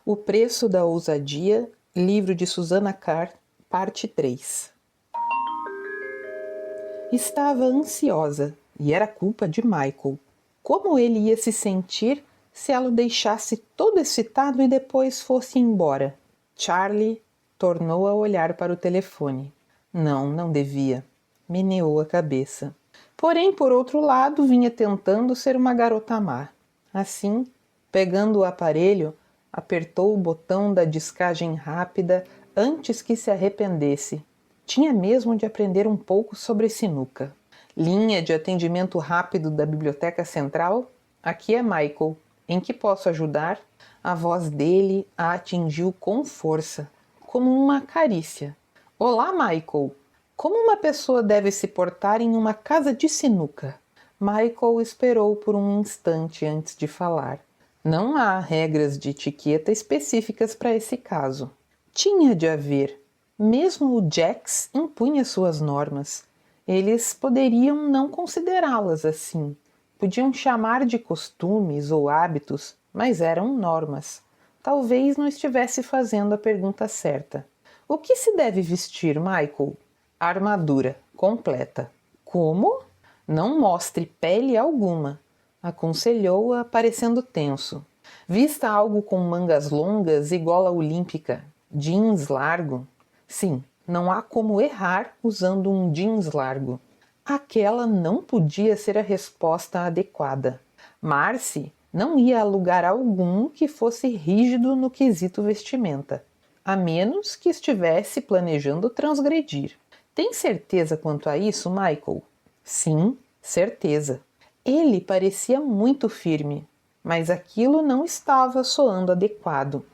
O Preço da Ousadia, livro de Susanna Carr, parte 3. Estava ansiosa, e era culpa de Michael. Como ele ia se sentir se ela o deixasse todo excitado e depois fosse embora? Charlie tornou a olhar para o telefone. Não devia. Meneou a cabeça. Porém, por outro lado, vinha tentando ser uma garota má. Assim, pegando o aparelho, apertou o botão da discagem rápida antes que se arrependesse. Tinha mesmo de aprender um pouco sobre sinuca. Linha de atendimento rápido da Biblioteca Central? Aqui é Michael. Em que posso ajudar? A voz dele a atingiu com força, como uma carícia. Olá, Michael. Como uma pessoa deve se portar em uma casa de sinuca? Michael esperou por um instante antes de falar. Não há regras de etiqueta específicas para esse caso. Tinha de haver. Mesmo o Jax impunha suas normas. Eles poderiam não considerá-las assim. Podiam chamar de costumes ou hábitos, mas eram normas. Talvez não estivesse fazendo a pergunta certa. O que se deve vestir, Michael? Armadura completa. Como? Não mostre pele alguma, aconselhou-a, parecendo tenso. Vista algo com mangas longas igual a olímpica, jeans largo. Sim, não há como errar usando um jeans largo. Aquela não podia ser a resposta adequada. Marcy não ia a lugar algum que fosse rígido no quesito vestimenta, a menos que estivesse planejando transgredir. Tem certeza quanto a isso, Michael? Sim, certeza. Ele parecia muito firme, mas aquilo não estava soando adequado.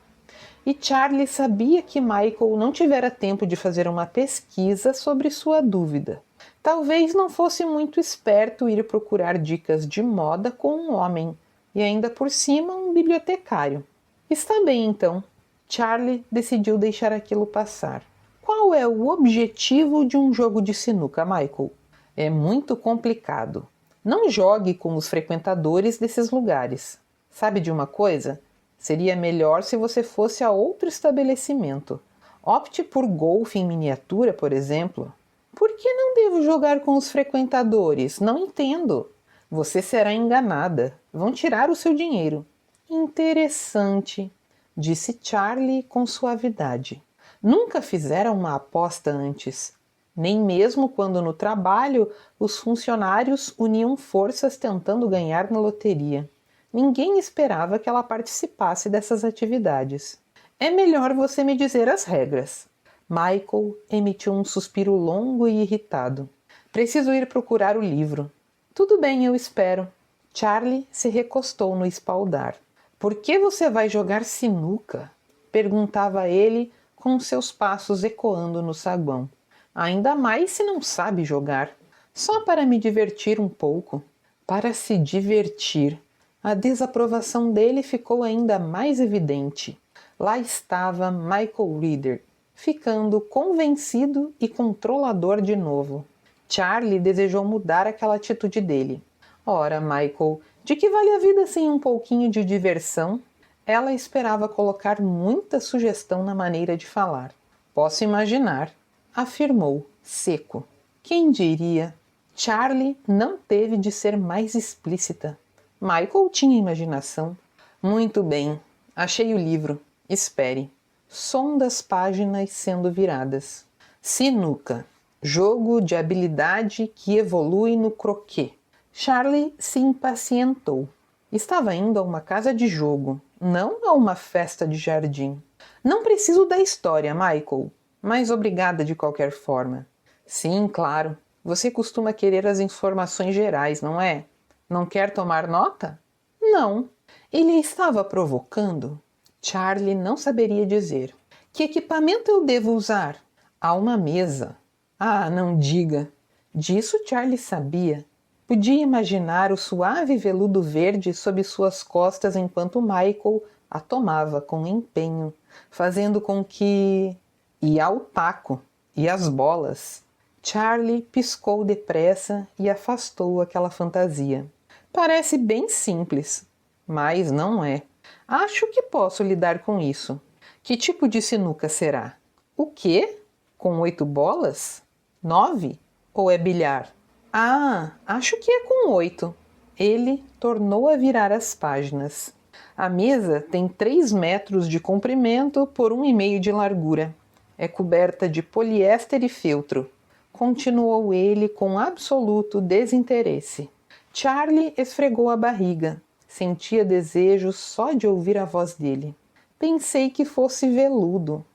E Charlie sabia que Michael não tivera tempo de fazer uma pesquisa sobre sua dúvida. Talvez não fosse muito esperto ir procurar dicas de moda com um homem, e ainda por cima um bibliotecário. Está bem então. Charlie decidiu deixar aquilo passar. Qual é o objetivo de um jogo de sinuca, Michael? É muito complicado. Não jogue com os frequentadores desses lugares. Sabe de uma coisa? Seria melhor se você fosse a outro estabelecimento. Opte por golfe em miniatura, por exemplo. Por que não devo jogar com os frequentadores? Não entendo. Você será enganada. Vão tirar o seu dinheiro. Interessante, disse Charlie com suavidade. Nunca fizera uma aposta antes. Nem mesmo quando no trabalho os funcionários uniam forças tentando ganhar na loteria. Ninguém esperava que ela participasse dessas atividades. É melhor você me dizer as regras. Michael emitiu um suspiro longo e irritado. Preciso ir procurar o livro. Tudo bem, eu espero. Charlie se recostou no espaldar. Por que você vai jogar sinuca? Perguntava ele com seus passos ecoando no saguão. Ainda mais se não sabe jogar. Só para me divertir um pouco. Para se divertir. A desaprovação dele ficou ainda mais evidente. Lá estava Michael Reader, ficando convencido e controlador de novo. Charlie desejou mudar aquela atitude dele. Ora, Michael, de que vale a vida sem um pouquinho de diversão? Ela esperava colocar muita sugestão na maneira de falar. Posso imaginar, afirmou, seco. Quem diria? Charlie não teve de ser mais explícita. Michael tinha imaginação. Muito bem, achei o livro. Espere. Som das páginas sendo viradas. Sinuca. Jogo de habilidade que evolui no croquet. Charlie se impacientou. Estava indo a uma casa de jogo, não a uma festa de jardim. Não preciso da história, Michael, mas obrigada de qualquer forma. Sim, claro. Você costuma querer as informações gerais, não é? Não quer tomar nota? Não. Ele estava provocando? Charlie não saberia dizer. Que equipamento eu devo usar? Há uma mesa. Ah, não diga. Disso Charlie sabia. Podia imaginar o suave veludo verde sob suas costas enquanto Michael a tomava com empenho, fazendo com que... E ao taco, e as bolas. Charlie piscou depressa e afastou aquela fantasia. Parece bem simples, mas não é. Acho que posso lidar com isso. Que tipo de sinuca será? O quê? Com 8 bolas? 9? Ou é bilhar? Ah, acho que é com 8. Ele tornou a virar as páginas. A mesa tem 3 metros de comprimento por 1,5 de largura. É coberta de poliéster e feltro. Continuou ele com absoluto desinteresse. Charlie esfregou a barriga. Sentia desejo só de ouvir a voz dele. Pensei que fosse veludo.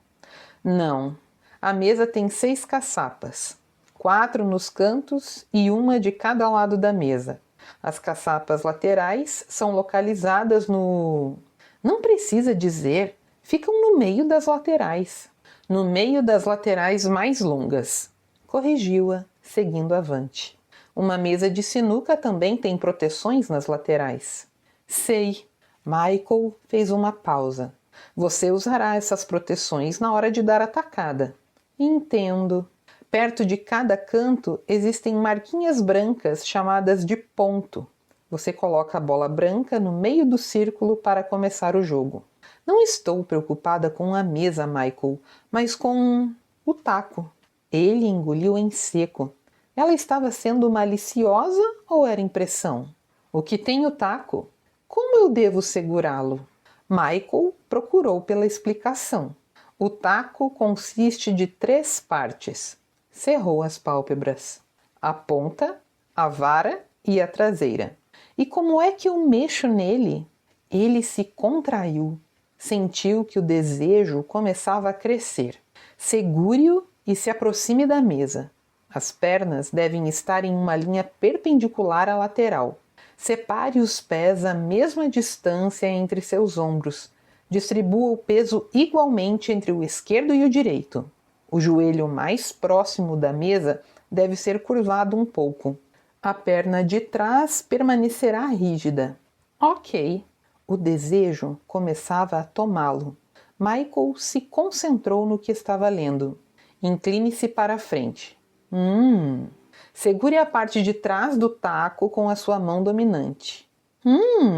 Não. A mesa tem 6 caçapas. 4 nos cantos e uma de cada lado da mesa. As caçapas laterais são localizadas no... Não precisa dizer, ficam no meio das laterais. No meio das laterais mais longas. Corrigiu-a, seguindo avante. Uma mesa de sinuca também tem proteções nas laterais. Sei. Michael fez uma pausa. Você usará essas proteções na hora de dar a tacada. Entendo. Perto de cada canto existem marquinhas brancas chamadas de ponto. Você coloca a bola branca no meio do círculo para começar o jogo. Não estou preocupada com a mesa, Michael, mas com o taco. Ele engoliu em seco. Ela estava sendo maliciosa ou era impressão? O que tem o taco? Como eu devo segurá-lo? Michael procurou pela explicação. O taco consiste de 3 partes. Cerrou as pálpebras. A ponta, a vara e a traseira. E como é que eu mexo nele? Ele se contraiu. Sentiu que o desejo começava a crescer. Segure-o e se aproxime da mesa. As pernas devem estar em uma linha perpendicular à lateral. Separe os pés à mesma distância entre seus ombros. Distribua o peso igualmente entre o esquerdo e o direito. O joelho mais próximo da mesa deve ser curvado um pouco. A perna de trás permanecerá rígida. Ok. O desejo começava a tomá-lo. Michael se concentrou no que estava lendo. Incline-se para a frente. Segure a parte de trás do taco com a sua mão dominante.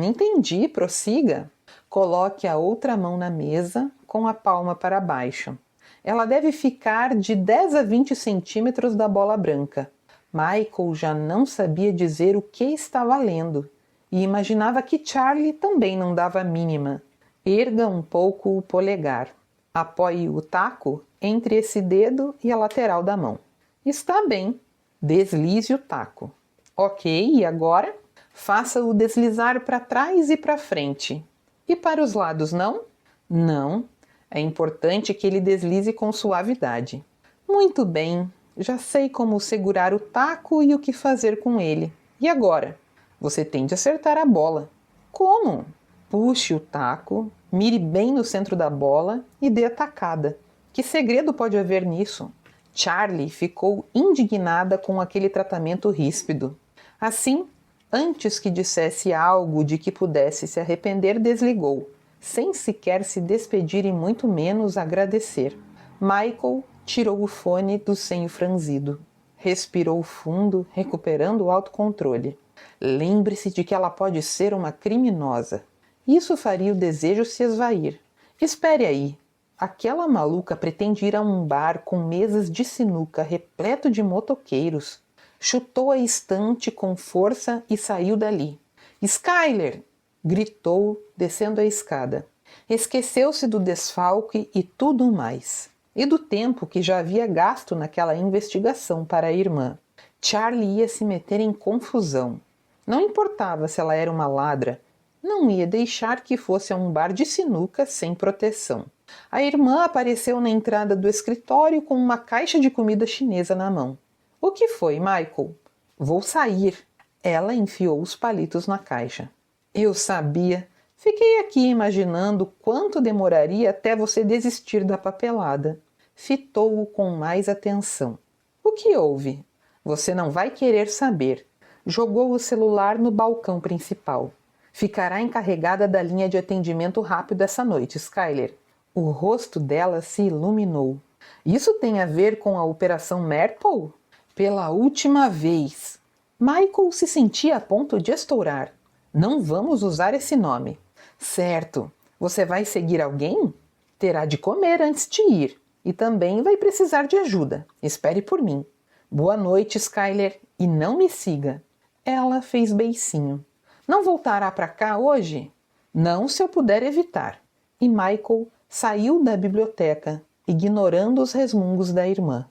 Entendi, prossiga. Coloque a outra mão na mesa com a palma para baixo. Ela deve ficar de 10 a 20 centímetros da bola branca. Michael já não sabia dizer o que estava lendo e imaginava que Charlie também não dava a mínima. Erga um pouco o polegar. Apoie o taco entre esse dedo e a lateral da mão. Está bem. Deslize o taco. Ok, e agora? Faça-o deslizar para trás e para frente. E para os lados, não? Não. É importante que ele deslize com suavidade. Muito bem. Já sei como segurar o taco e o que fazer com ele. E agora? Você tem de acertar a bola. Como? Puxe o taco, mire bem no centro da bola e dê a tacada. Que segredo pode haver nisso? Charlie ficou indignada com aquele tratamento ríspido. Assim, antes que dissesse algo de que pudesse se arrepender, desligou, sem sequer se despedir e muito menos agradecer. Michael tirou o fone do senho franzido. Respirou fundo, recuperando o autocontrole. Lembre-se de que ela pode ser uma criminosa. Isso faria o desejo se esvair. Espere aí. Aquela maluca pretende ir a um bar com mesas de sinuca repleto de motoqueiros. Chutou a estante com força e saiu dali. Skyler! Gritou, descendo a escada. Esqueceu-se do desfalque e tudo mais. E do tempo que já havia gasto naquela investigação para a irmã. Charlie ia se meter em confusão. Não importava se ela era uma ladra. Não ia deixar que fosse a um bar de sinuca sem proteção. A irmã apareceu na entrada do escritório com uma caixa de comida chinesa na mão. O que foi, Michael? Vou sair. Ela enfiou os palitos na caixa. Eu sabia. Fiquei aqui imaginando quanto demoraria até você desistir da papelada. Fitou-o com mais atenção. O que houve? Você não vai querer saber. Jogou o celular no balcão principal. Ficará encarregada da linha de atendimento rápido essa noite, Skyler. O rosto dela se iluminou. Isso tem a ver com a Operação Myrtle? Pela última vez. Michael se sentia a ponto de estourar. Não vamos usar esse nome. Certo. Você vai seguir alguém? Terá de comer antes de ir. E também vai precisar de ajuda. Espere por mim. Boa noite, Skyler, e não me siga. Ela fez beicinho. Não voltará para cá hoje? Não, se eu puder evitar. E Michael saiu da biblioteca, ignorando os resmungos da irmã.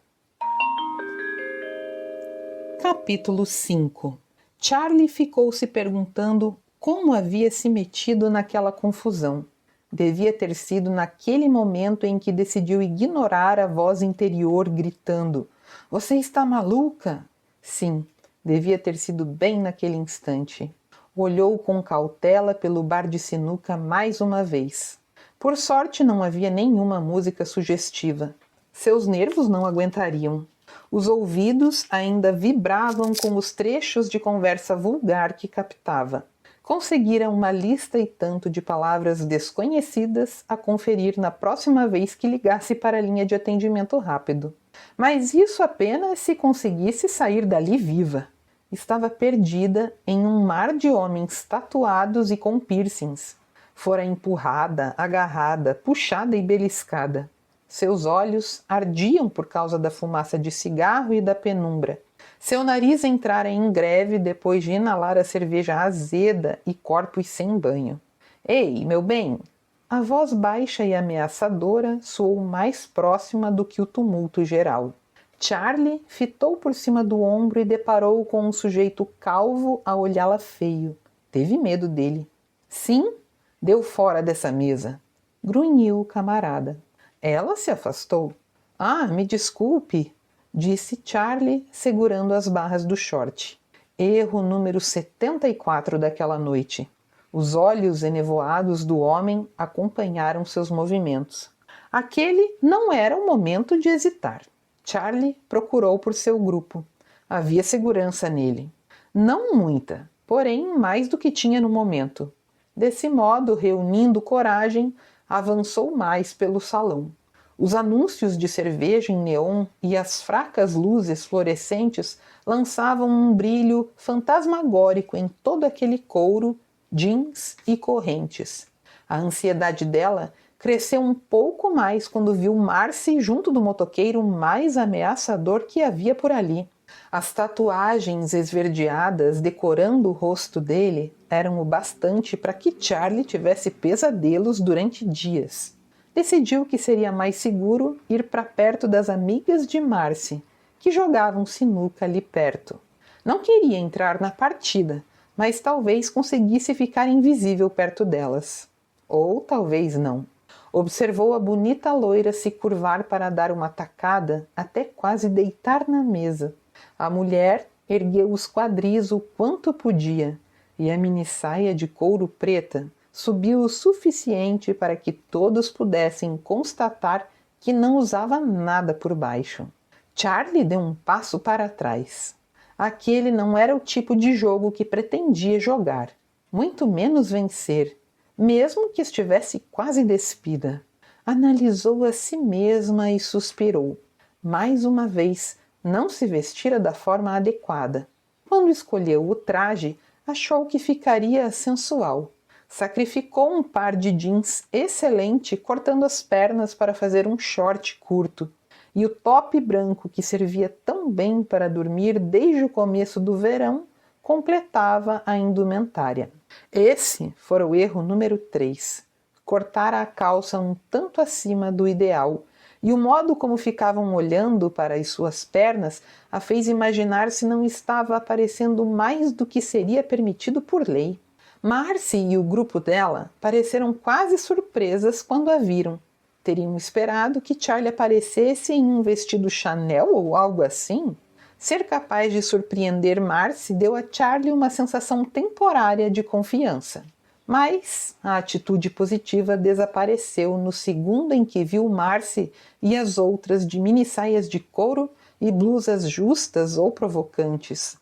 Capítulo 5. Charlie ficou se perguntando como havia se metido naquela confusão. Devia ter sido naquele momento em que decidiu ignorar a voz interior gritando: "Você está maluca?" Sim, devia ter sido bem naquele instante. Olhou com cautela pelo bar de sinuca mais uma vez. Por sorte não havia nenhuma música sugestiva. Seus nervos não aguentariam. Os ouvidos ainda vibravam com os trechos de conversa vulgar que captava. Conseguira uma lista e tanto de palavras desconhecidas a conferir na próxima vez que ligasse para a linha de atendimento rápido. Mas isso apenas se conseguisse sair dali viva. Estava perdida em um mar de homens tatuados e com piercings. Fora empurrada, agarrada, puxada e beliscada. Seus olhos ardiam por causa da fumaça de cigarro e da penumbra. Seu nariz entrara em greve depois de inalar a cerveja azeda e corpos sem banho. "Ei, meu bem!" A voz baixa e ameaçadora soou mais próxima do que o tumulto geral. Charlie fitou por cima do ombro e deparou com um sujeito calvo a olhá-la feio. Teve medo dele. "Sim?" "Deu fora dessa mesa." Grunhiu o camarada. Ela se afastou. "Ah, me desculpe", disse Charlie, segurando as barras do short. Erro número 74 daquela noite. Os olhos enevoados do homem acompanharam seus movimentos. Aquele não era o momento de hesitar. Charlie procurou por seu grupo. Havia segurança nele. Não muita, porém mais do que tinha no momento. Desse modo, reunindo coragem, avançou mais pelo salão. Os anúncios de cerveja em neon e as fracas luzes fluorescentes lançavam um brilho fantasmagórico em todo aquele couro, jeans e correntes. A ansiedade dela cresceu um pouco mais quando viu Marcy junto do motoqueiro mais ameaçador que havia por ali. As tatuagens esverdeadas decorando o rosto dele eram o bastante para que Charlie tivesse pesadelos durante dias. Decidiu que seria mais seguro ir para perto das amigas de Marcy, que jogavam sinuca ali perto. Não queria entrar na partida, mas talvez conseguisse ficar invisível perto delas. Ou talvez não. Observou a bonita loira se curvar para dar uma tacada até quase deitar na mesa. A mulher ergueu os quadris o quanto podia, e a minissaia de couro preta subiu o suficiente para que todos pudessem constatar que não usava nada por baixo. Charlie deu um passo para trás. Aquele não era o tipo de jogo que pretendia jogar, muito menos vencer, mesmo que estivesse quase despida. Analisou a si mesma e suspirou. Mais uma vez, não se vestira da forma adequada. Quando escolheu o traje, achou que ficaria sensual. Sacrificou um par de jeans excelente, cortando as pernas para fazer um short curto. E o top branco que servia tão bem para dormir desde o começo do verão completava a indumentária. Esse fora o erro número 3. Cortara a calça um tanto acima do ideal, e o modo como ficavam olhando para as suas pernas a fez imaginar se não estava aparecendo mais do que seria permitido por lei. Marcy e o grupo dela pareceram quase surpresas quando a viram. Teriam esperado que Charlie aparecesse em um vestido Chanel ou algo assim? Ser capaz de surpreender Marcy deu a Charlie uma sensação temporária de confiança. Mas a atitude positiva desapareceu no segundo em que viu Marcy e as outras de minissaias de couro e blusas justas ou provocantes.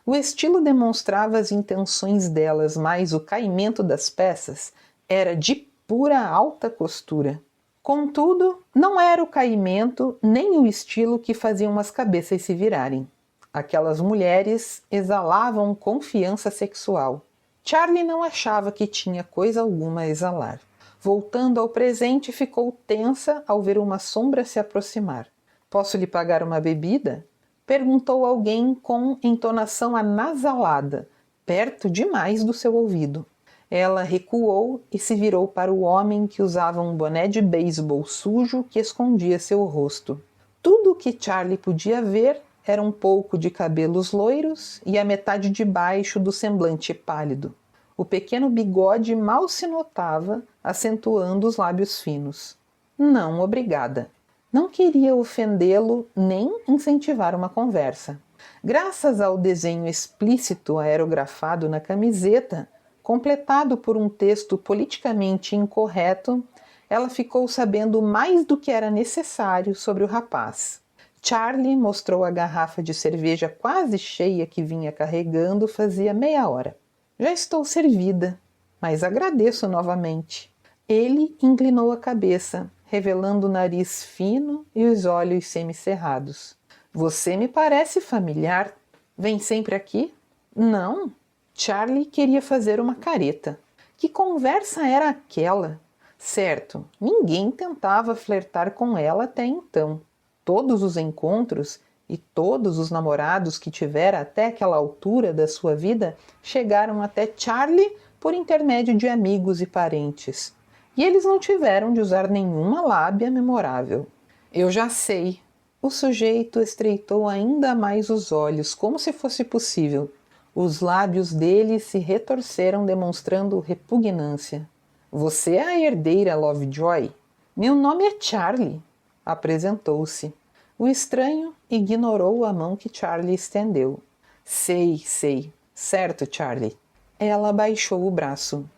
O estilo demonstrava as intenções delas, mas o caimento das peças era de pura alta costura. Contudo, não era o caimento nem o estilo que faziam as cabeças se virarem. Aquelas mulheres exalavam confiança sexual. Charlie não achava que tinha coisa alguma a exalar. Voltando ao presente, ficou tensa ao ver uma sombra se aproximar. Posso lhe pagar uma bebida? Perguntou alguém com entonação anasalada, perto demais do seu ouvido. Ela recuou e se virou para o homem que usava um boné de beisebol sujo que escondia seu rosto. Tudo o que Charlie podia ver era um pouco de cabelos loiros e a metade de baixo do semblante pálido. O pequeno bigode mal se notava, acentuando os lábios finos. Não, obrigada. Não queria ofendê-lo nem incentivar uma conversa. Graças ao desenho explícito aerografado na camiseta, completado por um texto politicamente incorreto, ela ficou sabendo mais do que era necessário sobre o rapaz. Charlie mostrou a garrafa de cerveja quase cheia que vinha carregando fazia meia hora. Já estou servida, mas agradeço novamente. Ele inclinou a cabeça, revelando o nariz fino e os olhos semicerrados. Você me parece familiar. Vem sempre aqui? Não. Charlie queria fazer uma careta. Que conversa era aquela? Certo, ninguém tentava flertar com ela até então. Todos os encontros e todos os namorados que tivera até aquela altura da sua vida chegaram até Charlie por intermédio de amigos e parentes. E eles não tiveram de usar nenhuma lábia memorável. Eu já sei. O sujeito estreitou ainda mais os olhos, como se fosse possível. Os lábios dele se retorceram, demonstrando repugnância. Você é a herdeira Lovejoy? Meu nome é Charlie. Apresentou-se. O estranho ignorou a mão que Charlie estendeu. Sei. Certo, Charlie. Ela baixou o braço.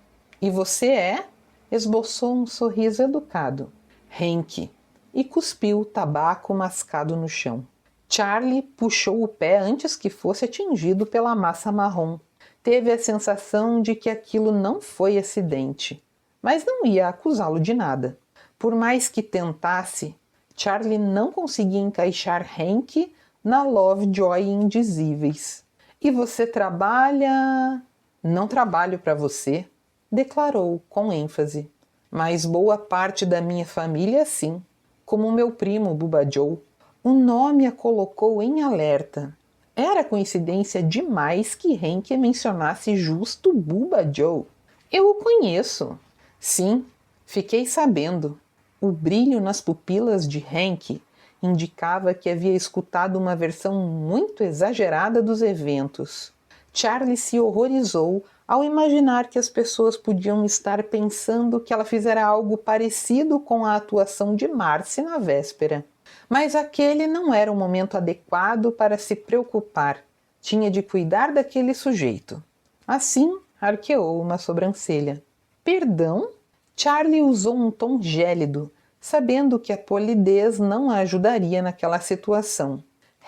E você é? Esboçou um sorriso educado. Hank. E cuspiu o tabaco mascado no chão. Charlie puxou o pé antes que fosse atingido pela massa marrom. Teve a sensação de que aquilo não foi acidente, mas não ia acusá-lo de nada. Por mais que tentasse, Charlie não conseguia encaixar Hank na Lovejoy indizíveis. E você trabalha... Não trabalho para você, declarou com ênfase. Mas boa parte da minha família sim, como meu primo Bubba Joe. O nome a colocou em alerta. Era coincidência demais que Hank mencionasse justo Bubba Joe. Eu o conheço. Sim, fiquei sabendo. O brilho nas pupilas de Hank indicava que havia escutado uma versão muito exagerada dos eventos. Charlie se horrorizou ao imaginar que as pessoas podiam estar pensando que ela fizera algo parecido com a atuação de Marcy na véspera. Mas aquele não era o momento adequado para se preocupar. Tinha de cuidar daquele sujeito. Assim, arqueou uma sobrancelha. Perdão? Charlie usou um tom gélido, sabendo que a polidez não a ajudaria naquela situação.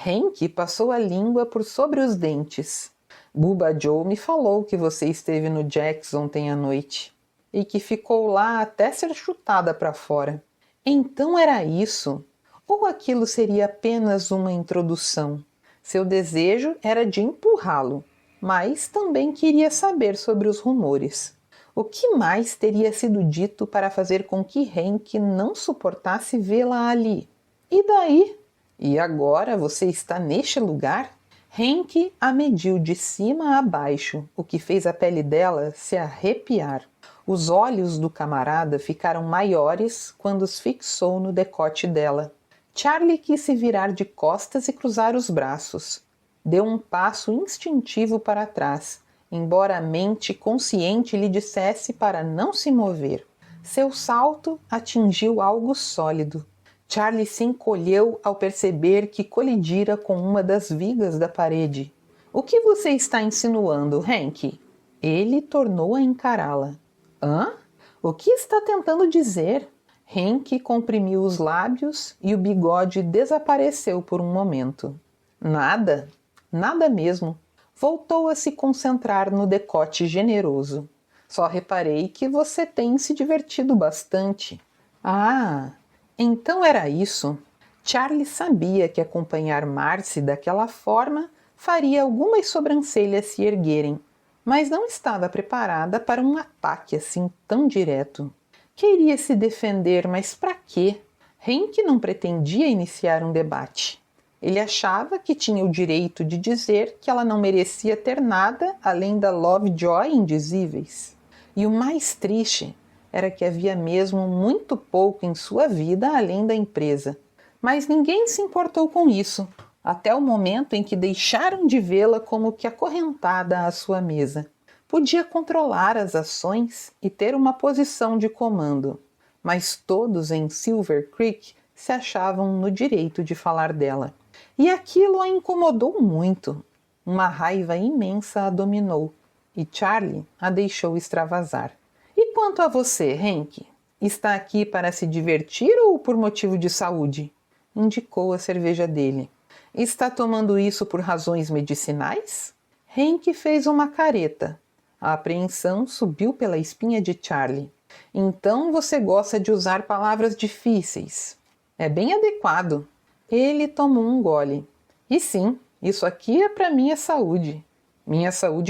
Hank passou a língua por sobre os dentes. Bubba Joe me falou que você esteve no Jack's ontem à noite e que ficou lá até ser chutada para fora. Então era isso? Ou aquilo seria apenas uma introdução? Seu desejo era de empurrá-lo, mas também queria saber sobre os rumores. O que mais teria sido dito para fazer com que Hank não suportasse vê-la ali? E daí? E agora você está neste lugar? Hank a mediu de cima a baixo, o que fez a pele dela se arrepiar. Os olhos do camarada ficaram maiores quando os fixou no decote dela. Charlie quis se virar de costas e cruzar os braços. Deu um passo instintivo para trás, embora a mente consciente lhe dissesse para não se mover. Seu salto atingiu algo sólido. Charlie se encolheu ao perceber que colidira com uma das vigas da parede. O que você está insinuando, Hank? Ele tornou a encará-la. Hã? O que está tentando dizer? Hank comprimiu os lábios e o bigode desapareceu por um momento. Nada, nada mesmo. Voltou a se concentrar no decote generoso. Só reparei que você tem se divertido bastante. Ah, então era isso. Charlie sabia que acompanhar Marcy daquela forma faria algumas sobrancelhas se erguerem, mas não estava preparada para um ataque assim tão direto. Queria se defender, mas para quê? Henk não pretendia iniciar um debate. Ele achava que tinha o direito de dizer que ela não merecia ter nada além da Lovejoy indizíveis. E o mais triste era que havia mesmo muito pouco em sua vida além da empresa. Mas ninguém se importou com isso, até o momento em que deixaram de vê-la como que acorrentada à sua mesa. Podia controlar as ações e ter uma posição de comando, mas todos em Silver Creek se achavam no direito de falar dela. E aquilo a incomodou muito. Uma raiva imensa a dominou, e Charlie a deixou extravasar. E quanto a você, Henk? Está aqui para se divertir ou por motivo de saúde? Indicou a cerveja dele. Está tomando isso por razões medicinais? Henk fez uma careta. A apreensão subiu pela espinha de Charlie. Então você gosta de usar palavras difíceis. É bem adequado. Ele tomou um gole. E sim, isso aqui é para minha saúde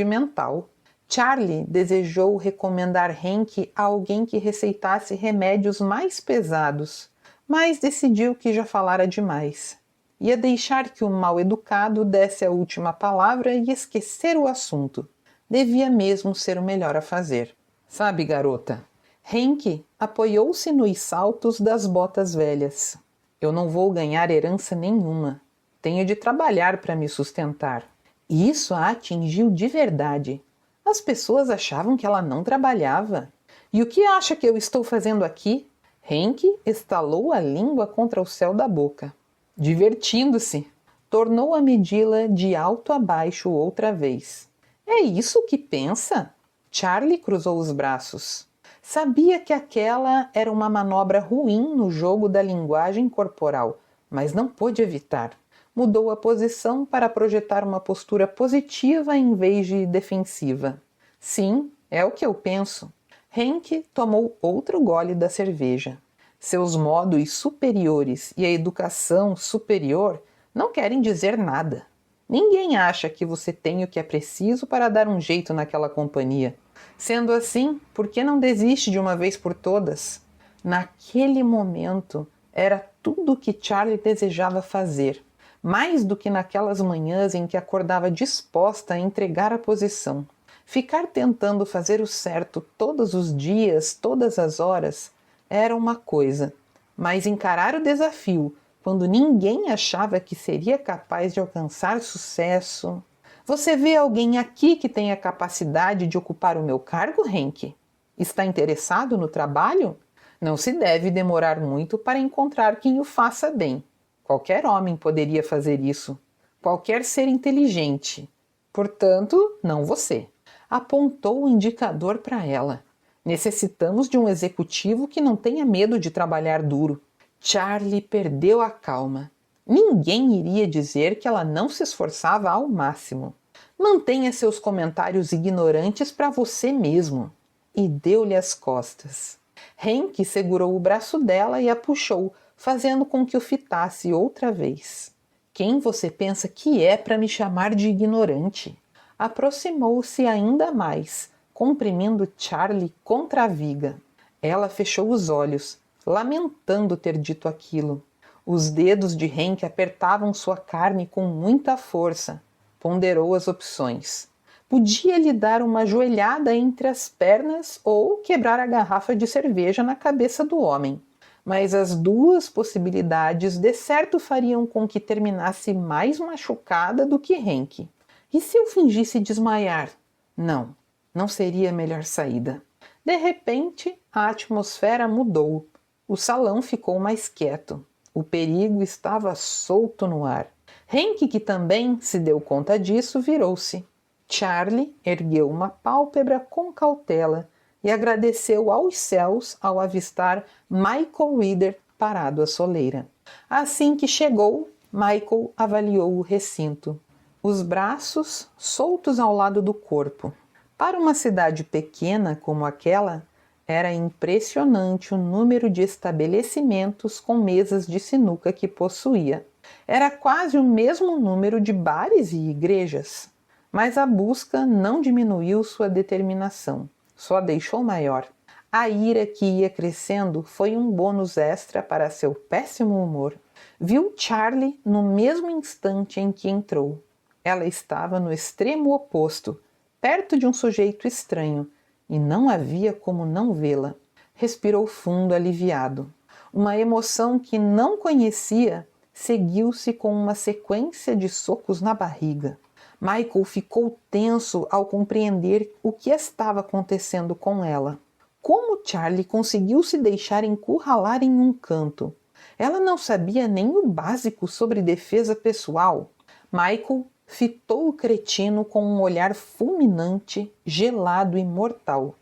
mental. Charlie desejou recomendar Henk a alguém que receitasse remédios mais pesados, mas decidiu que já falara demais. Ia deixar que o mal-educado desse a última palavra e esquecer o assunto. Devia mesmo ser o melhor a fazer. Sabe, garota, Henk apoiou-se nos saltos das botas velhas. Eu não vou ganhar herança nenhuma. Tenho de trabalhar para me sustentar. E isso a atingiu de verdade. As pessoas achavam que ela não trabalhava. E o que acha que eu estou fazendo aqui? Henk estalou a língua contra o céu da boca. Divertindo-se. Tornou a medi-la de alto a baixo outra vez. É isso que pensa? Charlie cruzou os braços. Sabia que aquela era uma manobra ruim no jogo da linguagem corporal, mas não pôde evitar. Mudou a posição para projetar uma postura positiva em vez de defensiva. Sim, é o que eu penso. Henk tomou outro gole da cerveja. Seus modos superiores e a educação superior não querem dizer nada. Ninguém acha que você tem o que é preciso para dar um jeito naquela companhia. Sendo assim, por que não desiste de uma vez por todas? Naquele momento, era tudo o que Charlie desejava fazer, mais do que naquelas manhãs em que acordava disposta a entregar a posição. Ficar tentando fazer o certo todos os dias, todas as horas, era uma coisa, mas encarar o desafio, quando ninguém achava que seria capaz de alcançar sucesso... Você vê alguém aqui que tenha capacidade de ocupar o meu cargo, Henk? Está interessado no trabalho? Não se deve demorar muito para encontrar quem o faça bem. Qualquer homem poderia fazer isso. Qualquer ser inteligente. Portanto, não você. Apontou o indicador para ela. Necessitamos de um executivo que não tenha medo de trabalhar duro. Charlie perdeu a calma. Ninguém iria dizer que ela não se esforçava ao máximo. Mantenha seus comentários ignorantes para você mesmo. E deu-lhe as costas. Henk segurou o braço dela e a puxou, fazendo com que o fitasse outra vez. Quem você pensa que é para me chamar de ignorante? Aproximou-se ainda mais, comprimindo Charlie contra a viga. Ela fechou os olhos, lamentando ter dito aquilo. Os dedos de Henk apertavam sua carne com muita força. Ponderou as opções. Podia lhe dar uma joelhada entre as pernas ou quebrar a garrafa de cerveja na cabeça do homem. Mas as duas possibilidades de certo fariam com que terminasse mais machucada do que Henk. E se eu fingisse desmaiar? Não, não seria a melhor saída. De repente, a atmosfera mudou. O salão ficou mais quieto. O perigo estava solto no ar. Henk, que também se deu conta disso, virou-se. Charlie ergueu uma pálpebra com cautela e agradeceu aos céus ao avistar Michael Reeder parado à soleira. Assim que chegou, Michael avaliou o recinto. Os braços soltos ao lado do corpo. Para uma cidade pequena como aquela, era impressionante o número de estabelecimentos com mesas de sinuca que possuía. Era quase o mesmo número de bares e igrejas. Mas a busca não diminuiu sua determinação, só a deixou maior. A ira que ia crescendo foi um bônus extra para seu péssimo humor. Viu Charlie no mesmo instante em que entrou. Ela estava no extremo oposto, perto de um sujeito estranho, e não havia como não vê-la. Respirou fundo, aliviado. Uma emoção que não conhecia seguiu-se com uma sequência de socos na barriga. Michael ficou tenso ao compreender o que estava acontecendo com ela. Como Charlie conseguiu se deixar encurralar em um canto? Ela não sabia nem o básico sobre defesa pessoal. Michael fitou o cretino com um olhar fulminante, gelado e mortal.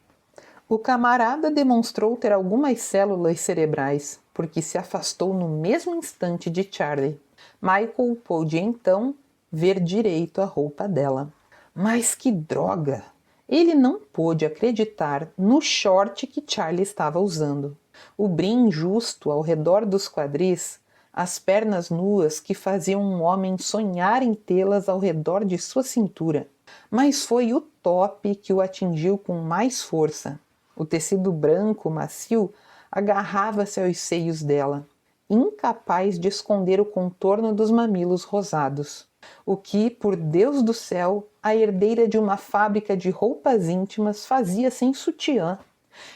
O camarada demonstrou ter algumas células cerebrais, porque se afastou no mesmo instante de Charlie. Michael pôde então ver direito a roupa dela. Mas que droga! Ele não pôde acreditar no short que Charlie estava usando. O brim justo ao redor dos quadris, as pernas nuas que faziam um homem sonhar em tê-las ao redor de sua cintura. Mas foi o top que o atingiu com mais força. O tecido branco, macio, agarrava-se aos seios dela, incapaz de esconder o contorno dos mamilos rosados. O que, por Deus do céu, a herdeira de uma fábrica de roupas íntimas fazia sem sutiã.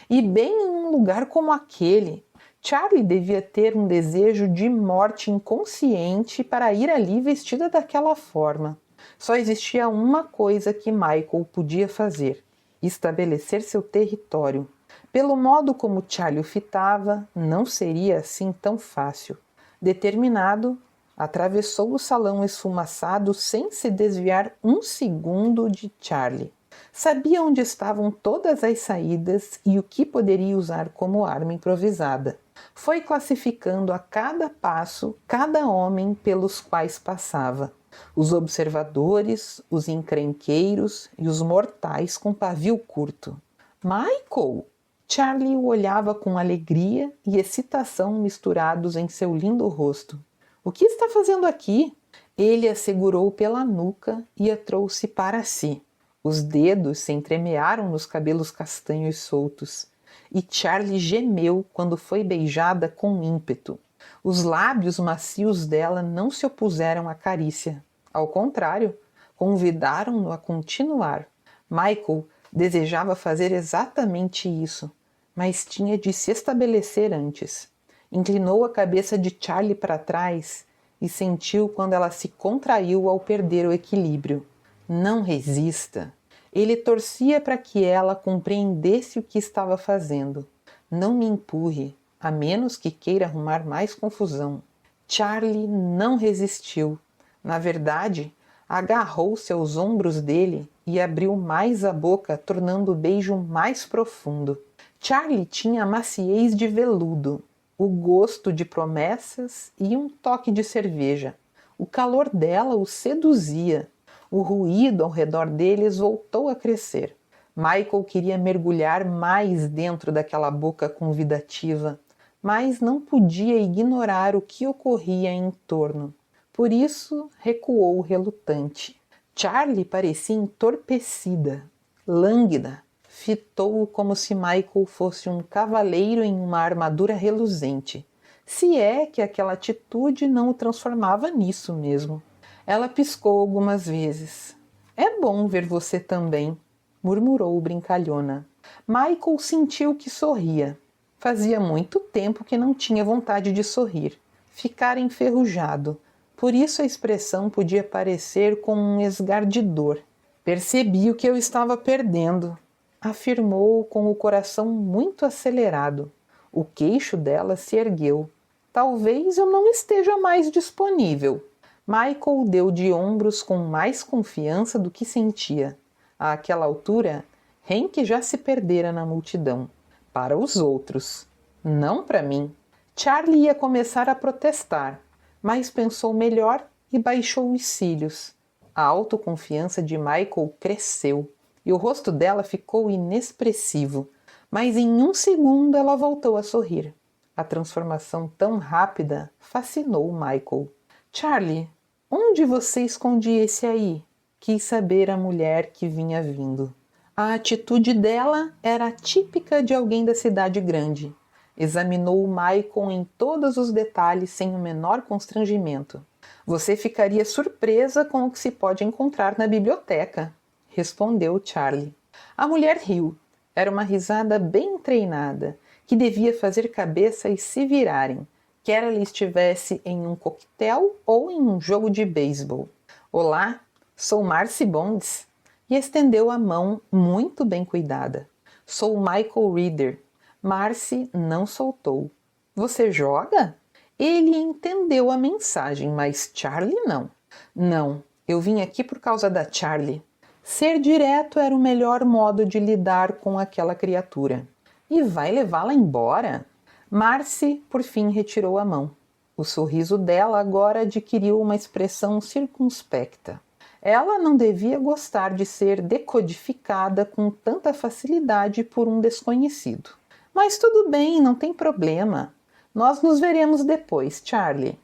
E bem em um lugar como aquele, Charlie devia ter um desejo de morte inconsciente para ir ali vestida daquela forma. Só existia uma coisa que Michael podia fazer: estabelecer seu território. Pelo modo como Charlie o fitava, não seria assim tão fácil. Determinado, atravessou o salão esfumaçado sem se desviar um segundo de Charlie. Sabia onde estavam todas as saídas e o que poderia usar como arma improvisada. Foi classificando a cada passo cada homem pelos quais passava. Os observadores, os encrenqueiros e os mortais com pavio curto. Michael! Charlie o olhava com alegria e excitação misturados em seu lindo rosto. O que está fazendo aqui? Ele a segurou pela nuca e a trouxe para si. Os dedos se entremearam nos cabelos castanhos soltos, e Charlie gemeu quando foi beijada com ímpeto. Os lábios macios dela não se opuseram à carícia. Ao contrário, convidaram-no a continuar. Michael desejava fazer exatamente isso, mas tinha de se estabelecer antes. Inclinou a cabeça de Charlie para trás e sentiu quando ela se contraiu ao perder o equilíbrio. Não resista. Ele torcia para que ela compreendesse o que estava fazendo. Não me empurre, a menos que queira arrumar mais confusão. Charlie não resistiu. Na verdade, agarrou-se aos ombros dele e abriu mais a boca, tornando o beijo mais profundo. Charlie tinha a maciez de veludo, o gosto de promessas e um toque de cerveja. O calor dela o seduzia. O ruído ao redor deles voltou a crescer. Michael queria mergulhar mais dentro daquela boca convidativa, mas não podia ignorar o que ocorria em torno. Por isso, recuou relutante. Charlie parecia entorpecida, lânguida. Fitou-o como se Michael fosse um cavaleiro em uma armadura reluzente. Se é que aquela atitude não o transformava nisso mesmo. Ela piscou algumas vezes. É bom ver você também, murmurou brincalhona. Michael sentiu que sorria. Fazia muito tempo que não tinha vontade de sorrir. Ficara enferrujado. Por isso a expressão podia parecer com um esgar de dor. Percebi o que eu estava perdendo, afirmou com o coração muito acelerado. O queixo dela se ergueu. Talvez eu não esteja mais disponível. Michael deu de ombros com mais confiança do que sentia. Àquela altura, Hank já se perdera na multidão. Para os outros, não para mim. Charlie ia começar a protestar, mas pensou melhor e baixou os cílios. A autoconfiança de Michael cresceu e o rosto dela ficou inexpressivo, mas em um segundo ela voltou a sorrir. A transformação tão rápida fascinou Michael. Charlie, onde você escondia esse aí? quis saber a mulher que vinha vindo. A atitude dela era típica de alguém da cidade grande. Examinou Michael em todos os detalhes sem o menor constrangimento. Você ficaria surpresa com o que se pode encontrar na biblioteca, respondeu Charlie. A mulher riu. Era uma risada bem treinada, que devia fazer cabeças se virarem, quer ela estivesse em um coquetel ou em um jogo de beisebol. Olá, sou Marcy Bonds, e estendeu a mão muito bem cuidada. Sou Michael Reader. Marcy não soltou. Você joga? Ele entendeu a mensagem, mas Charlie não. Não, eu vim aqui por causa da Charlie. Ser direto era o melhor modo de lidar com aquela criatura. E vai levá-la embora? Marcy, por fim, retirou a mão. O sorriso dela agora adquiriu uma expressão circunspecta. Ela não devia gostar de ser decodificada com tanta facilidade por um desconhecido. Mas tudo bem, não tem problema. Nós nos veremos depois, Charlie.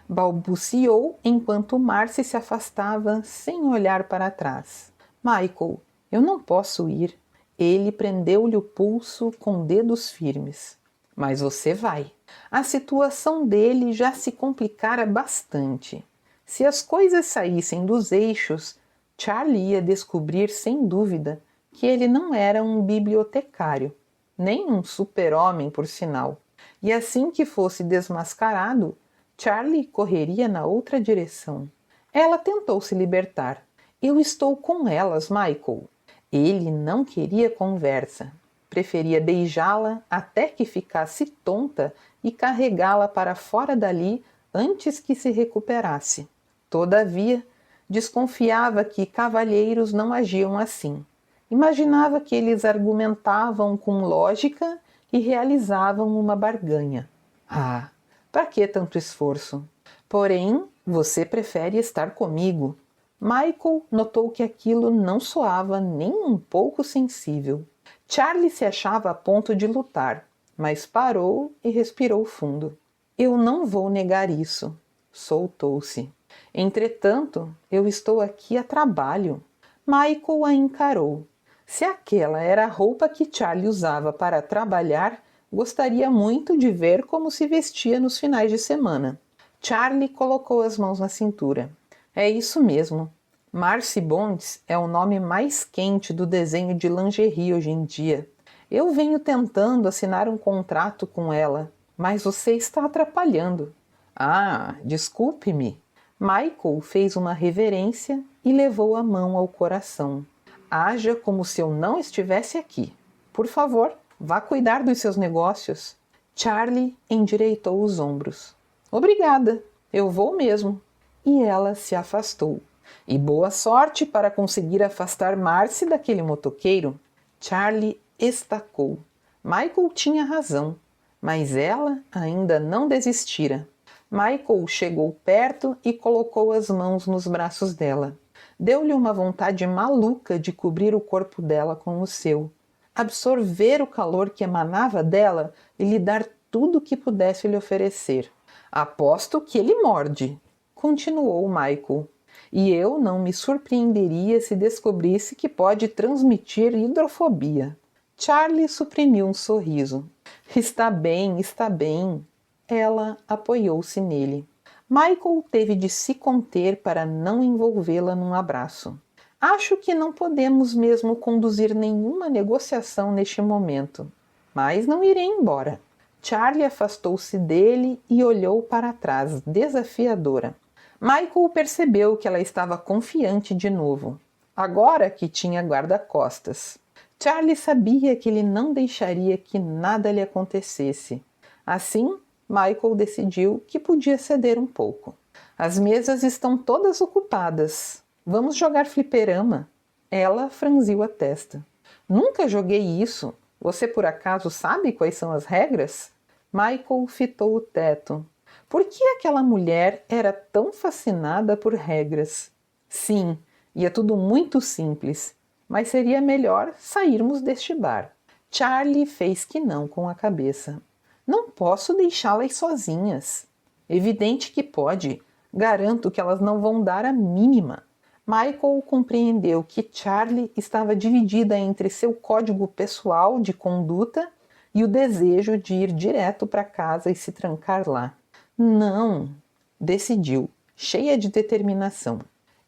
Balbuciou enquanto Marcy se afastava sem olhar para trás. Michael, eu não posso ir. Ele prendeu-lhe o pulso com dedos firmes. Mas você vai. A situação dele já se complicara bastante. Se as coisas saíssem dos eixos, Charlie ia descobrir sem dúvida que ele não era um bibliotecário, nem um super-homem, por sinal. E assim que fosse desmascarado, Charlie correria na outra direção. Ela tentou se libertar. Eu estou com elas, Michael. Ele não queria conversa. Preferia beijá-la até que ficasse tonta e carregá-la para fora dali antes que se recuperasse. Todavia, desconfiava que cavalheiros não agiam assim. Imaginava que eles argumentavam com lógica e realizavam uma barganha. Ah, para que tanto esforço? Porém, você prefere estar comigo. Michael notou que aquilo não soava nem um pouco sensível. Charlie se achava a ponto de lutar, mas parou e respirou fundo. Eu não vou negar isso. Soltou-se. Entretanto, eu estou aqui a trabalho. Michael a encarou. Se aquela era a roupa que Charlie usava para trabalhar, gostaria muito de ver como se vestia nos finais de semana. Charlie colocou as mãos na cintura. É isso mesmo. Marcy Bonds é o nome mais quente do desenho de lingerie hoje em dia. Eu venho tentando assinar um contrato com ela, mas você está atrapalhando. Ah, desculpe-me. Michael fez uma reverência e levou a mão ao coração. Haja como se eu não estivesse aqui. Por favor, vá cuidar dos seus negócios. Charlie endireitou os ombros. Obrigada, eu vou mesmo. E ela se afastou. E boa sorte para conseguir afastar Marcy daquele motoqueiro. Charlie estacou. Michael tinha razão, mas ela ainda não desistira. Michael chegou perto e colocou as mãos nos braços dela. Deu-lhe uma vontade maluca de cobrir o corpo dela com o seu, absorver o calor que emanava dela e lhe dar tudo o que pudesse lhe oferecer. Aposto que ele morde, continuou Michael, e eu não me surpreenderia se descobrisse que pode transmitir hidrofobia. Charlie suprimiu um sorriso. Está bem, está bem. Ela apoiou-se nele. Michael teve de se conter para não envolvê-la num abraço. Acho que não podemos mesmo conduzir nenhuma negociação neste momento, mas não irei embora. Charlie afastou-se dele e olhou para trás, desafiadora. Michael percebeu que ela estava confiante de novo, agora que tinha guarda-costas. Charlie sabia que ele não deixaria que nada lhe acontecesse. Assim, Michael decidiu que podia ceder um pouco. As mesas estão todas ocupadas. Vamos jogar fliperama. Ela franziu a testa. Nunca joguei isso. Você por acaso sabe quais são as regras? Michael fitou o teto. Por que aquela mulher era tão fascinada por regras? Sim, e é tudo muito simples, mas seria melhor sairmos deste bar. Charlie fez que não com a cabeça. Não posso deixá-las sozinhas. Evidente que pode. Garanto que elas não vão dar a mínima. Michael compreendeu que Charlie estava dividida entre seu código pessoal de conduta e o desejo de ir direto para casa e se trancar lá. Não, decidiu, cheia de determinação.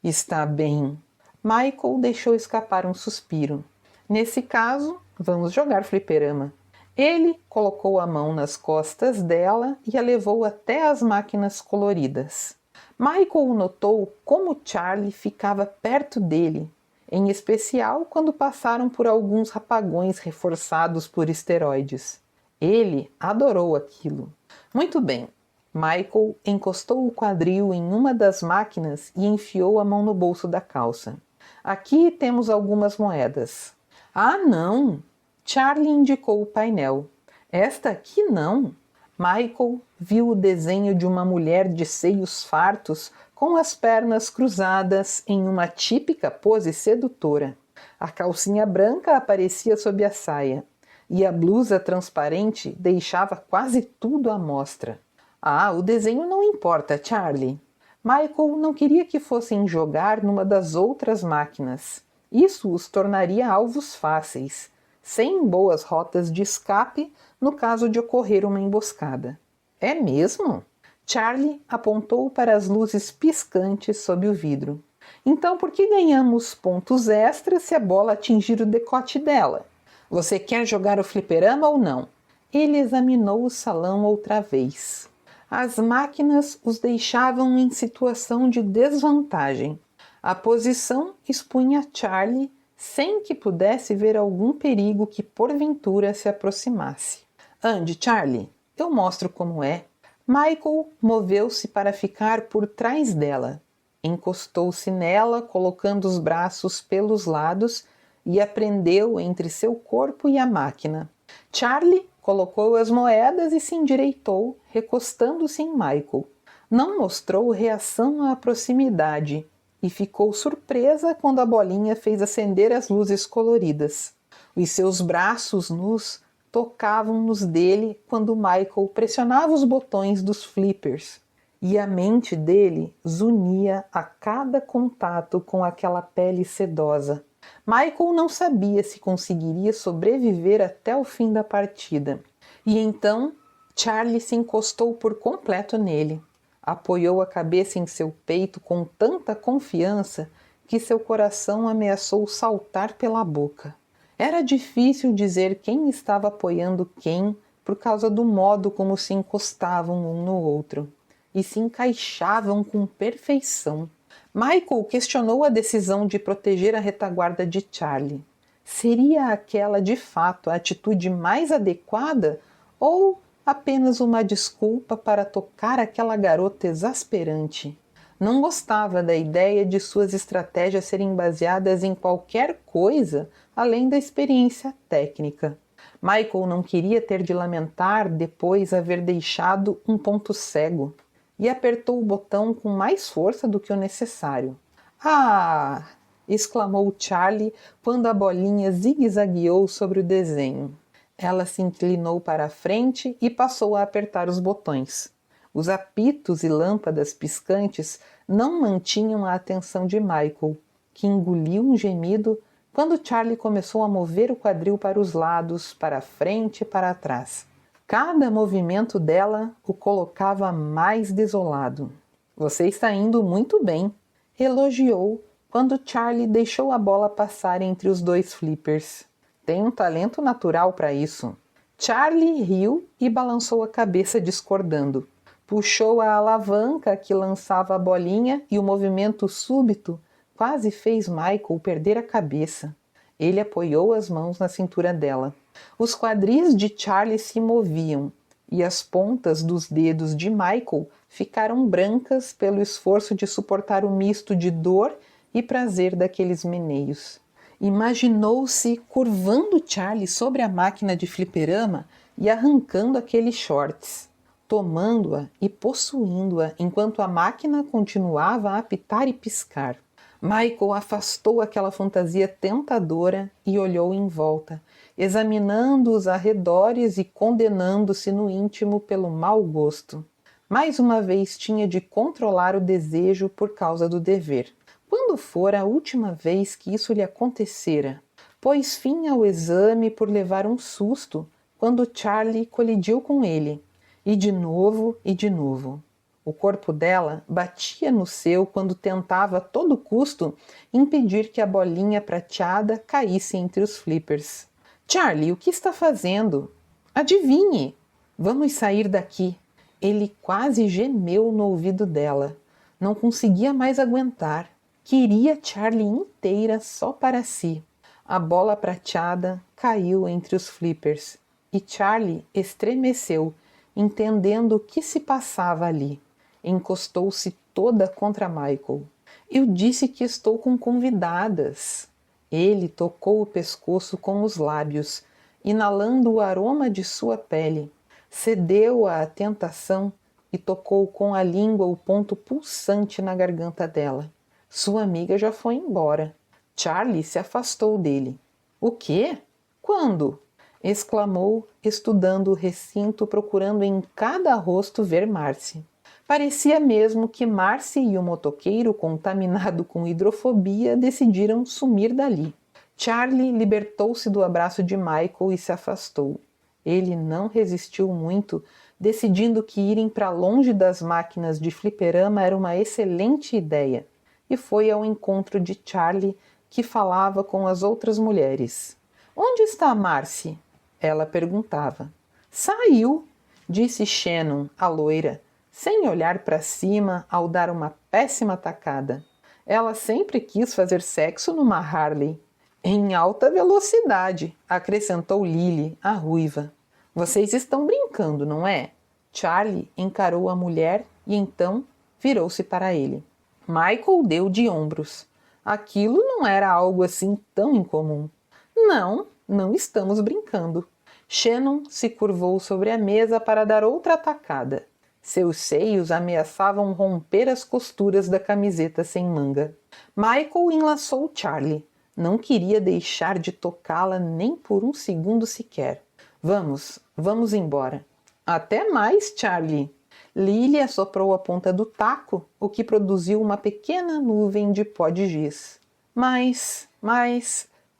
Está bem. Michael deixou escapar um suspiro. Nesse caso, vamos jogar fliperama. Ele colocou a mão nas costas dela e a levou até as máquinas coloridas. Michael notou como Charlie ficava perto dele, em especial quando passaram por alguns rapagões reforçados por esteroides. Ele adorou aquilo. Muito bem. Michael encostou o quadril em uma das máquinas e enfiou a mão no bolso da calça. Aqui temos algumas moedas. Ah, não! Charlie indicou o painel. Esta aqui não. Michael viu o desenho de uma mulher de seios fartos com as pernas cruzadas em uma típica pose sedutora. A calcinha branca aparecia sob a saia e a blusa transparente deixava quase tudo à mostra. Ah, o desenho não importa, Charlie. Michael não queria que fossem jogar numa das outras máquinas. Isso os tornaria alvos fáceis, sem boas rotas de escape no caso de ocorrer uma emboscada. É mesmo? Charlie apontou para as luzes piscantes sob o vidro. Então por que ganhamos pontos extras se a bola atingir o decote dela? Você quer jogar o fliperama ou não? Ele examinou o salão outra vez. As máquinas os deixavam em situação de desvantagem. A posição expunha Charlie sem que pudesse ver algum perigo que porventura se aproximasse. Ande, Charlie, eu mostro como é. Michael moveu-se para ficar por trás dela. Encostou-se nela, colocando os braços pelos lados e a prendeu entre seu corpo e a máquina. Charlie colocou as moedas e se endireitou, recostando-se em Michael. Não mostrou reação à proximidade e ficou surpresa quando a bolinha fez acender as luzes coloridas. Os seus braços nus tocavam nos dele quando Michael pressionava os botões dos flippers, e a mente dele zunia a cada contato com aquela pele sedosa. Michael não sabia se conseguiria sobreviver até o fim da partida. E então Charlie se encostou por completo nele. Apoiou a cabeça em seu peito com tanta confiança que seu coração ameaçou saltar pela boca. Era difícil dizer quem estava apoiando quem por causa do modo como se encostavam um no outro. E se encaixavam com perfeição. Michael questionou a decisão de proteger a retaguarda de Charlie. Seria aquela de fato a atitude mais adequada ou apenas uma desculpa para tocar aquela garota exasperante? Não gostava da ideia de suas estratégias serem baseadas em qualquer coisa além da experiência técnica. Michael não queria ter de lamentar depois haver deixado um ponto cego e apertou o botão com mais força do que o necessário. Ah! Exclamou Charlie quando a bolinha zigue-zagueou sobre o desenho. Ela se inclinou para a frente e passou a apertar os botões. Os apitos e lâmpadas piscantes não mantinham a atenção de Michael, que engoliu um gemido quando Charlie começou a mover o quadril para os lados, para a frente e para trás. Cada movimento dela o colocava mais desolado. Você está indo muito bem, elogiou quando Charlie deixou a bola passar entre os dois flippers. Tem um talento natural para isso. Charlie riu e balançou a cabeça discordando. Puxou a alavanca que lançava a bolinha e o movimento súbito quase fez Michael perder a cabeça. Ele apoiou as mãos na cintura dela. Os quadris de Charlie se moviam e as pontas dos dedos de Michael ficaram brancas pelo esforço de suportar o misto de dor e prazer daqueles meneios. Imaginou-se curvando Charlie sobre a máquina de fliperama e arrancando aqueles shorts, tomando-a e possuindo-a enquanto a máquina continuava a apitar e piscar. Michael afastou aquela fantasia tentadora e olhou em volta, examinando os arredores e condenando-se no íntimo pelo mau gosto. Mais uma vez tinha de controlar o desejo por causa do dever. Quando fora a última vez que isso lhe acontecera? Pôs fim ao exame por levar um susto quando Charlie colidiu com ele. E de novo e de novo. O corpo dela batia no seu quando tentava a todo custo impedir que a bolinha prateada caísse entre os flippers. Charlie, o que está fazendo? Adivinhe! Vamos sair daqui. Ele quase gemeu no ouvido dela. Não conseguia mais aguentar. Queria Charlie inteira só para si. A bola prateada caiu entre os flippers e Charlie estremeceu, entendendo o que se passava ali. Encostou-se toda contra Michael. Eu disse que estou com convidadas. Ele tocou o pescoço com os lábios, inalando o aroma de sua pele. Cedeu à tentação e tocou com a língua o ponto pulsante na garganta dela. Sua amiga já foi embora. Charlie se afastou dele. O quê? Quando? Exclamou, estudando o recinto, procurando em cada rosto ver Marcy. Parecia mesmo que Marcy e o motoqueiro, contaminado com hidrofobia, decidiram sumir dali. Charlie libertou-se do abraço de Michael e se afastou. Ele não resistiu muito, decidindo que irem para longe das máquinas de fliperama era uma excelente ideia, e foi ao encontro de Charlie, que falava com as outras mulheres. Onde está Marcy? Ela perguntava. Saiu, disse Shannon, a loira, sem olhar para cima ao dar uma péssima tacada. Ela sempre quis fazer sexo numa Harley. Em alta velocidade, acrescentou Lily, a ruiva. Vocês estão brincando, não é? Charlie encarou a mulher e então virou-se para ele. Michael deu de ombros. Aquilo não era algo assim tão incomum. Não, não estamos brincando. Shannon se curvou sobre a mesa para dar outra tacada. Seus seios ameaçavam romper as costuras da camiseta sem manga. Michael enlaçou Charlie. Não queria deixar de tocá-la nem por um segundo sequer. Vamos embora. Até mais, Charlie. Lily assoprou a ponta do taco, o que produziu uma pequena nuvem de pó de giz. Mas...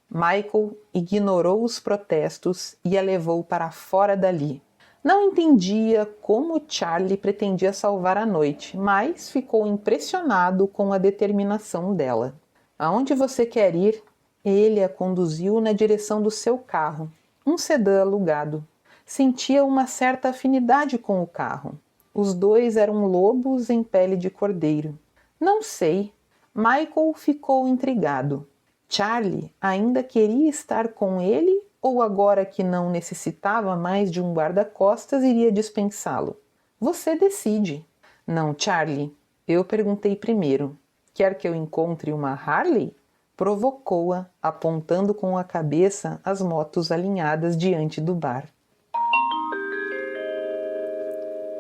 Michael ignorou os protestos e a levou para fora dali. Não entendia como Charlie pretendia salvar a noite, mas ficou impressionado com a determinação dela. Aonde você quer ir? Ele a conduziu na direção do seu carro, um sedã alugado. Sentia uma certa afinidade com o carro. Os dois eram lobos em pele de cordeiro. Não sei. Michael ficou intrigado. Charlie ainda queria estar com ele ou agora que não necessitava mais de um guarda-costas iria dispensá-lo? Você decide. Não, Charlie. Eu perguntei primeiro. Quer que eu encontre uma Harley? Provocou-a, apontando com a cabeça as motos alinhadas diante do bar.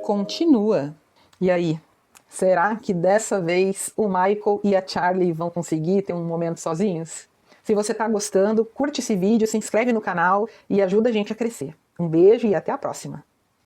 Continua. E aí? Será que dessa vez o Michael e a Charlie vão conseguir ter um momento sozinhos? Se você está gostando, curte esse vídeo, se inscreve no canal e ajuda a gente a crescer. Um beijo e até a próxima!